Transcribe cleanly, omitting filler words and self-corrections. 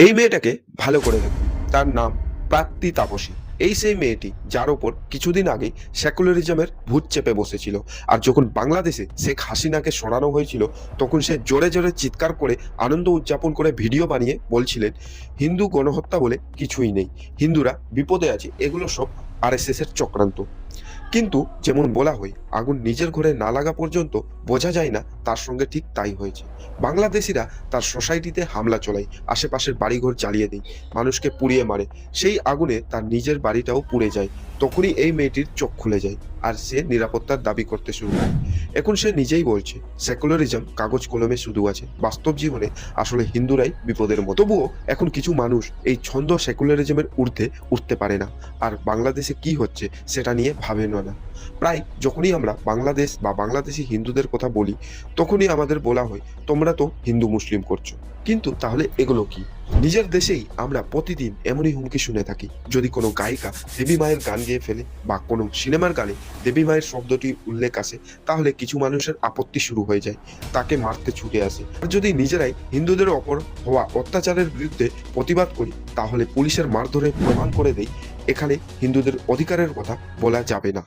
এই মেয়েটাকে ভালো করে দেখুন। তার নাম প্রাপ্তি তাপসী। এই সেই মেয়েটি যার ওপর কিছুদিন আগেই সেকুলারিজমের ভূত চেপে বসেছিল। আর যখন বাংলাদেশে শেখ হাসিনাকে সরানো হয়েছিল, তখন সে জোরে জোরে চিৎকার করে আনন্দ উদযাপন করে ভিডিও বানিয়ে বলছিলেন, হিন্দু গণহত্যা বলে কিছুই নেই, হিন্দুরা বিপদে আছে, এগুলো সব আরএসএস এর চক্রান্ত। কিন্তু যেমন বলা হয়, আগুন নিজের ঘরে না লাগা পর্যন্ত বোঝা যায় না, তার সঙ্গে ঠিক তাই হয়েছে। বাংলাদেশিরা তার সোসাইটিতে হামলা চলায়, আশেপাশের বাড়িঘর জ্বালিয়ে দেয়, মানুষকে পুড়িয়ে মারে। সেই আগুনে তার নিজের বাড়িটাও পুড়ে যায়। তখনই এই মেয়েটির চোখ খুলে যায়, আর সে নিরাপত্তার দাবি করতে শুরু করে। এখন সে নিজেই বলছে, সেকুলারিজম কাগজ কলমে শুধু আছে, বাস্তব জীবনে আসলে হিন্দুরাই বিপদের মতো। তবুও এখন কিছু মানুষ এই ছন্দ সেকুলারিজমের ঊর্ধ্বে উঠতে পারে না, আর বাংলাদেশে কি হচ্ছে সেটা নিয়ে ভাবেন না। প্রায় যখনই আমরা বাংলাদেশ বা বাংলাদেশি হিন্দুদের কথা বলি, তখনই আমাদের বলা হয়, তোমরা তো হিন্দু মুসলিম করছো। কিন্তু তাহলে এগুলো কি? নিজের দেশেই আমরা প্রতিদিন এমনই হুমকি শুনে থাকি। যদি কোনো গায়িকা দেবী মায়ের গান গেয়ে ফেলে বা কোনো সিনেমার গানে দেবী মায়ের শব্দটি উল্লেখ আসে, তাহলে কিছু মানুষের আপত্তি শুরু হয়ে যায়, তাকে মারতে ছুটে আসে। আর যদি নিজেরাই হিন্দুদের ওপর হওয়া অত্যাচারের বিরুদ্ধে প্রতিবাদ করি, তাহলে পুলিশের মারধরে প্রমাণ করে দেয় এখানে হিন্দুদের অধিকারের কথা বলা যাবে না।